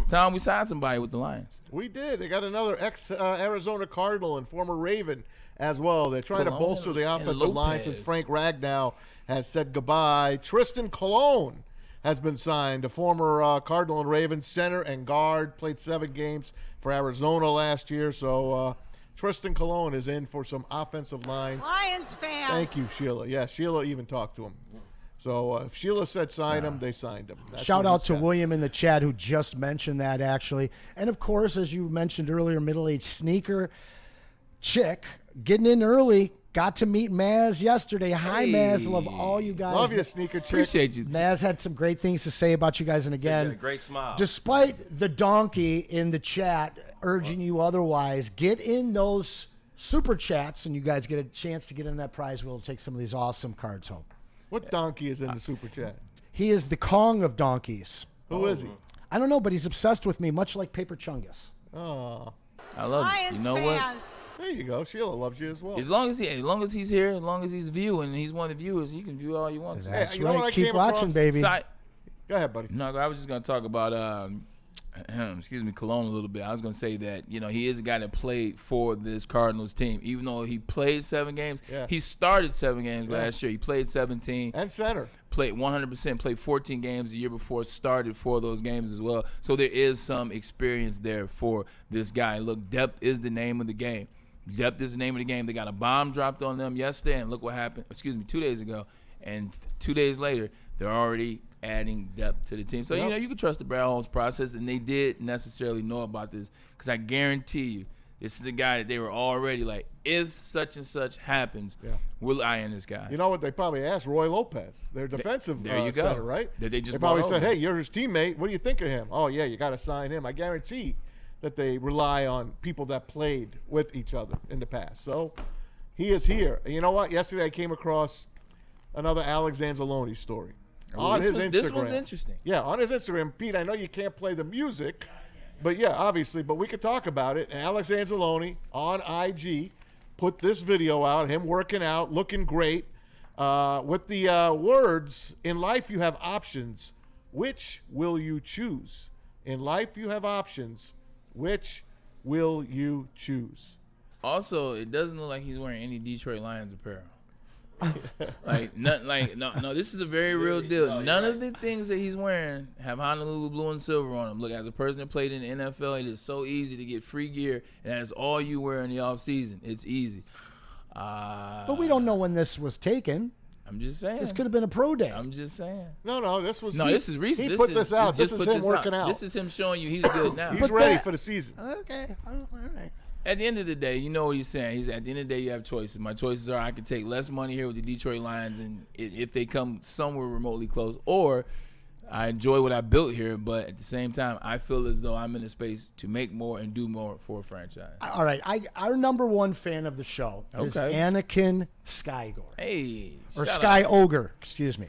time we signed somebody with the Lions. We did. They got another ex-Arizona Cardinal and former Raven as well. They're trying to bolster the offensive line since Frank Ragnow has said goodbye. Trystan Colon has been signed, a former Cardinal and Raven center and guard, played 7 games for Arizona last year. So Trystan Colon is in for some offensive line. Lions fans. Thank you, Sheila. Yeah, Sheila even talked to him. So if Sheila said sign him, they signed him. Shout out to William in the chat who just mentioned that, actually. And, of course, as you mentioned earlier, middle-aged sneaker chick getting in early. Got to meet Maz yesterday. Hi, Maz. Love all you guys. Love you, sneaker chick. Appreciate you. Maz had some great things to say about you guys. And again, a great smile. Despite the donkey in the chat urging you otherwise, get in those super chats and you guys get a chance to get in that prize. We'll take some of these awesome cards home. What donkey is in the super chat? He is the Kong of donkeys. Who is he? I don't know, but he's obsessed with me, much like Paper Chungus. Oh, I love Lions it. You know fans. what? there you go. Sheila loves you as well. As long as he's here, as long as he's viewing, and he's one of the viewers, you can view all you want. That's you know what I right. Keep came watching, across? baby. Go ahead, buddy. No, I was just going to talk about, Cologne a little bit. I was going to say that, he is a guy that played for this Cardinals team. Even though he played 7 games, he started 7 games last year. He played 17. And center. Played 100%, played 14 games the year before, started for those games as well. So there is some experience there for this guy. Look, depth is the name of the game. Depth is the name of the game. They got a bomb dropped on them yesterday, and look what happened. 2 days ago. And 2 days later, they're already adding depth to the team. So, you can trust the Brad Holmes process, and they did necessarily know about this because I guarantee you this is a guy that they were already like, if such and such happens, we'll eye in this guy. You know what they probably asked? Roy Lopez, their defensive center, right? That they probably said, hey, you're his teammate. What do you think of him? Oh, yeah, you got to sign him. I guarantee that they rely on people that played with each other in the past. So he is here. And you know what? Yesterday I came across another Alex Anzalone story on his Instagram. This one's interesting. Yeah, on his Instagram. Pete, I know you can't play the music, but yeah, obviously, but we could talk about it. And Alex Anzalone on IG put this video out, him working out, looking great, with the words, in life you have options. Which will you choose? In life you have options. Which will you choose? Also, it doesn't look like he's wearing any Detroit Lions apparel. No, this is a very real deal. None of the things that he's wearing have Honolulu blue and silver on them. Look, as a person that played in the NFL, it is so easy to get free gear, and that's all you wear in the off season. It's easy. But we don't know when this was taken. I'm just saying. This could have been a pro day. I'm just saying. No, this was. This is recent. He put this out. This is him working out. This is him showing you he's good now. He's ready for the season. Okay. All right. At the end of the day, you know what he's saying. At the end of the day, you have choices. My choices are I could take less money here with the Detroit Lions, and if they come somewhere remotely close, or I enjoy what I built here, but at the same time, I feel as though I'm in a space to make more and do more for a franchise. All right. Our number one fan of the show is Anakin Skygore. Hey. Or Sky Ogre, excuse me.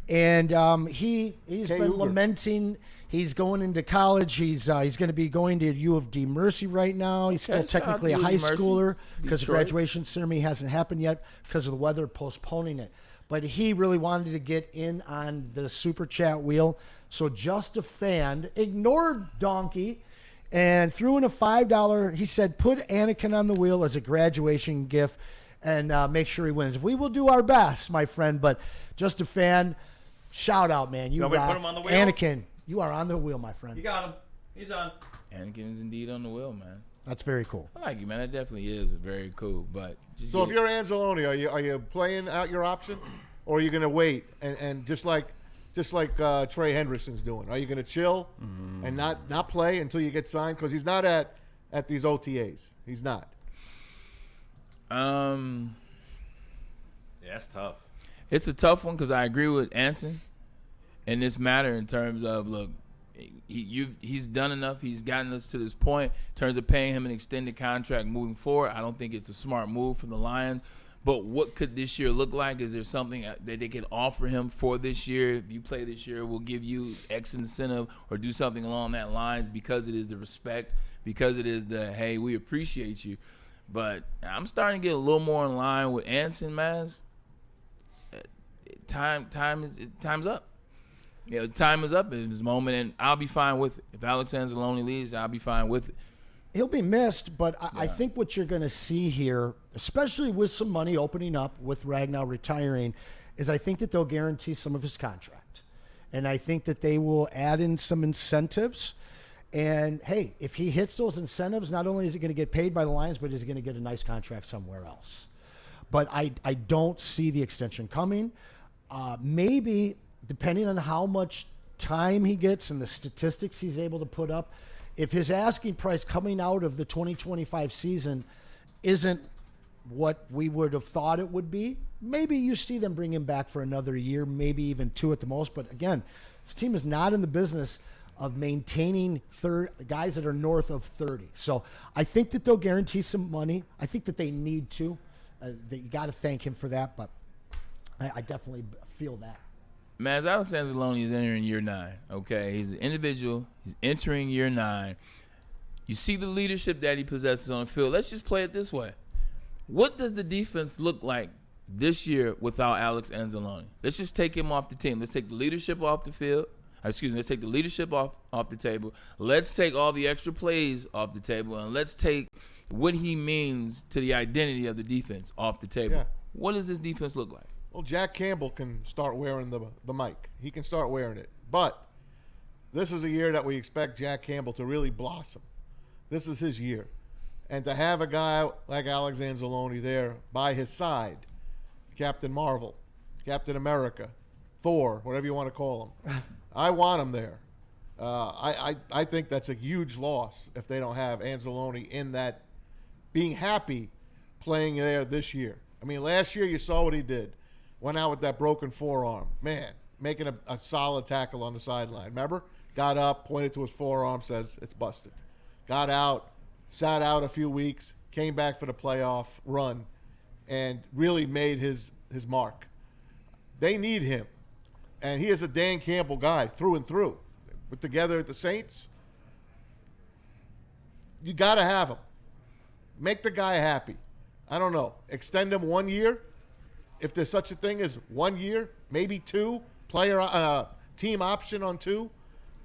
And he's been lamenting. He's going into college. He's going to be going to U of D Mercy right now. He's still technically a high schooler because the graduation ceremony hasn't happened yet because of the weather postponing it. But he really wanted to get in on the super chat wheel. So just a fan ignored Donkey and threw in a $5. He said, put Anakin on the wheel as a graduation gift and make sure he wins. We will do our best, my friend. But just a fan, shout out, man. You put him on the wheel? Anakin, you are on the wheel, my friend. You got him. He's on. Anakin is indeed on the wheel, man. That's very cool. I like you, man. That definitely is very cool. But so if you're Anzalone, are you playing out your option, or are you going to wait and just like Trey Hendrickson's doing? Are you going to chill and not play until you get signed? Because he's not at these OTAs. He's not. Yeah, it's tough. It's a tough one because I agree with Anson in this matter in terms of, look, he's done enough. He's gotten us to this point in terms of paying him an extended contract moving forward. I don't think it's a smart move from the Lions. But what could this year look like? Is there something that they could offer him for this year? If you play this year, we'll give you X incentive or do something along that lines because it is the respect, because it is the, hey, we appreciate you. But I'm starting to get a little more in line with Anson, Maz. Time's up. time is up in this moment, and I'll be fine with it. If Alex Anzalone leaves, I'll be fine with it. He'll be missed, but I think what you're going to see here, especially with some money opening up with Ragnow retiring, is I think that they'll guarantee some of his contract. And I think that they will add in some incentives. And, hey, if he hits those incentives, not only is he going to get paid by the Lions, but he's going to get a nice contract somewhere else. But I don't see the extension coming. Maybe, depending on how much time he gets and the statistics he's able to put up, if his asking price coming out of the 2025 season isn't what we would have thought it would be, maybe you see them bring him back for another year, maybe even 2 at the most. But, again, this team is not in the business of maintaining guys that are north of 30. So I think that they'll guarantee some money. I think that they need to. You got to thank him for that, but I definitely feel that. Man, as Alex Anzalone is entering year 9, okay? He's an individual. He's entering year 9. You see the leadership that he possesses on the field. Let's just play it this way. What does the defense look like this year without Alex Anzalone? Let's just take him off the team. Let's take the leadership off the field. Let's take the leadership off the table. Let's take all the extra plays off the table, and let's take what he means to the identity of the defense off the table. Yeah. What does this defense look like? Well, Jack Campbell can start wearing the mic. He can start wearing it. But this is a year that we expect Jack Campbell to really blossom. This is his year. And to have a guy like Alex Anzalone there by his side, Captain Marvel, Captain America, Thor, whatever you want to call him, I want him there. I think that's a huge loss if they don't have Anzalone in that, being happy playing there this year. I mean, last year you saw what he did. Went out with that broken forearm. Man, making a solid tackle on the sideline. Remember? Got up, pointed to his forearm, says it's busted. Got out, sat out a few weeks, came back for the playoff run, and really made his mark. They need him. And he is a Dan Campbell guy through and through. We're together at the Saints. You got to have him. Make the guy happy. I don't know. Extend him 1 year. If there's such a thing as 1 year, maybe 2, team option on 2,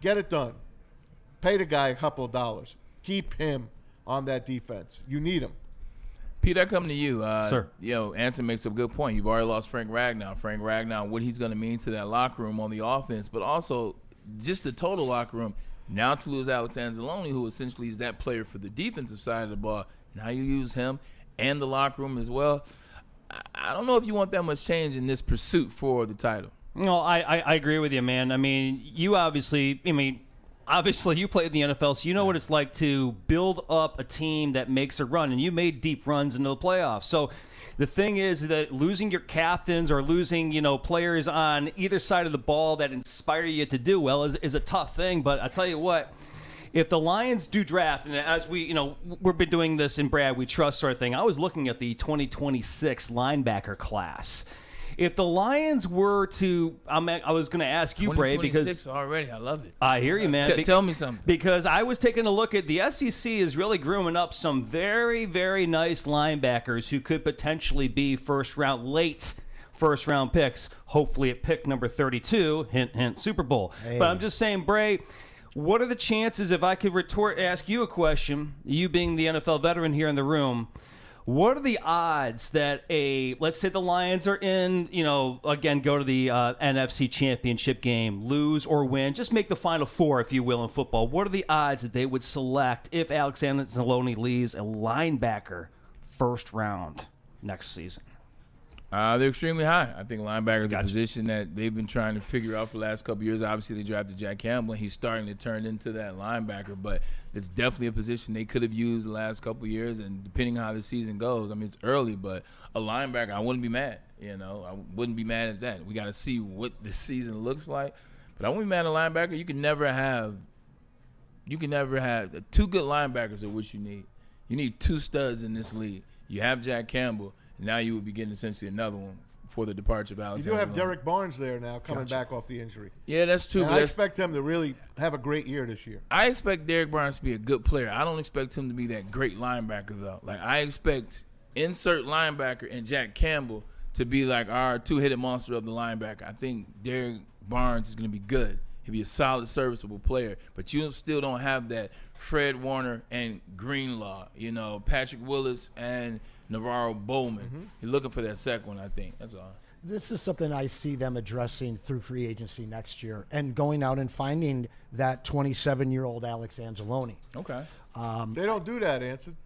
get it done. Pay the guy a couple of dollars. Keep him on that defense. You need him. Pete, I come to you. Sir. Anson makes a good point. You've already lost Frank Ragnow. Frank Ragnow, what he's going to mean to that locker room on the offense, but also just the total locker room. Now to lose Alex Anzalone, who essentially is that player for the defensive side of the ball. Now you use him and the locker room as well. I don't know if you want that much change in this pursuit for the title. No, I agree with you, man. I mean, you obviously you played in the NFL, so you know what it's like to build up a team that makes a run, and you made deep runs into the playoffs. So the thing is that losing your captains or losing, players on either side of the ball that inspire you to do well is a tough thing. But I tell you what, if the Lions do draft, and as we've been doing this in Brad We Trust sort of thing, I was looking at the 2026 linebacker class. If the Lions were to, I was going to ask you, Bray, because already, I love it. I hear you, man. Tell me something. Because I was taking a look at the SEC is really grooming up some very, very nice linebackers who could potentially be late first round picks. Hopefully at pick number 32, hint, hint, Super Bowl. Hey. But I'm just saying, Bray, what are the chances, if I could ask you a question, you being the NFL veteran here in the room, what are the odds that let's say the Lions are in, again, go to the NFC Championship game, lose or win, just make the Final Four, if you will, in football. What are the odds that they would select if Alex Anzalone leaves a linebacker first round next season? They're extremely high. I think linebacker is a position that they've been trying to figure out for the last couple of years. Obviously, they drafted Jack Campbell, and he's starting to turn into that linebacker. But it's definitely a position they could have used the last couple of years. And depending on how the season goes, it's early, but a linebacker, I wouldn't be mad. I wouldn't be mad at that. We got to see what the season looks like. But I wouldn't be mad at a linebacker. You can never have two good linebackers are what you need. You need 2 studs in this league. You have Jack Campbell. Now you would be getting essentially another one for the departure of Alex. You do have Derek Barnes there now coming back off the injury. Yeah, that's true. I expect him to really have a great year this year. I expect Derek Barnes to be a good player. I don't expect him to be that great linebacker, though. Like, I expect insert linebacker and Jack Campbell to be like our 2-headed monster of the linebacker. I think Derek Barnes is going to be good. He'll be a solid, serviceable player. But you still don't have that Fred Warner and Greenlaw, Patrick Willis and Navarro Bowman. You're looking for that second one, I think. That's all. This is something I see them addressing through free agency next year and going out and finding that 27-year-old Alex Anzalone. Okay. They don't do that, Anson.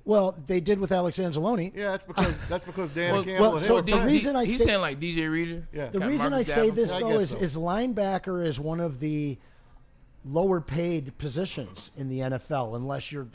Well, they did with Alex Anzalone. Yeah, that's because Dan Campbell. So the reason I he's say, saying like DJ Reader. Yeah. The reason I say this though is linebacker is one of the lower paid positions in the NFL, unless you're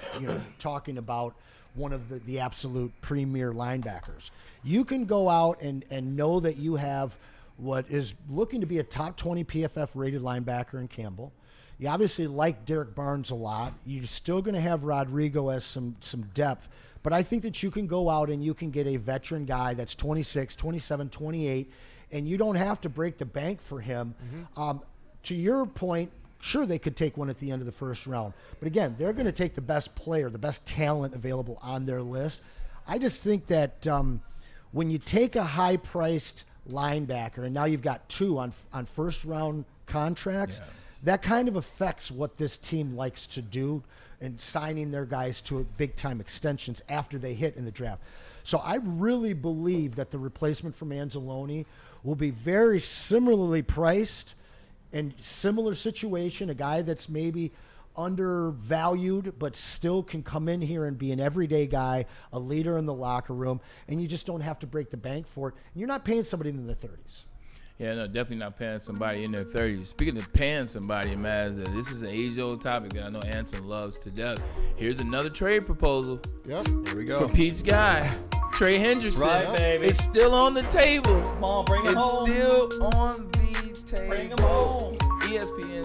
talking about one of the absolute premier linebackers. You can go out and know that you have what is looking to be a top 20 PFF rated linebacker in Campbell. You obviously like Derek Barnes a lot. You're still going to have Rodrigo as some depth. But I think that you can go out and you can get a veteran guy that's 26, 27, 28, and you don't have to break the bank for him. To your point, sure, they could take one at the end of the first round. But again, they're going to take the best player, the best talent available on their list. I just think that when you take a high-priced linebacker, and now you've got two on first-round contracts, that kind of affects what this team likes to do and signing their guys to big-time extensions after they hit in the draft. So I really believe that the replacement for Anzalone will be very similarly priced and similar situation, a guy that's maybe undervalued but still can come in here and be an everyday guy, a leader in the locker room, and you just don't have to break the bank for it. And you're not paying somebody in their 30s. Yeah, no, definitely not paying somebody in their 30s. Speaking of paying somebody, Maz, this is an age-old topic that I know Anson loves to death. Here's another trade proposal. Yep. Here we go. For Pete's guy, Trey Hendrickson. Right, baby. It's still on the table. Come on, bring him home. It's still on the table. Bring him home. ESPN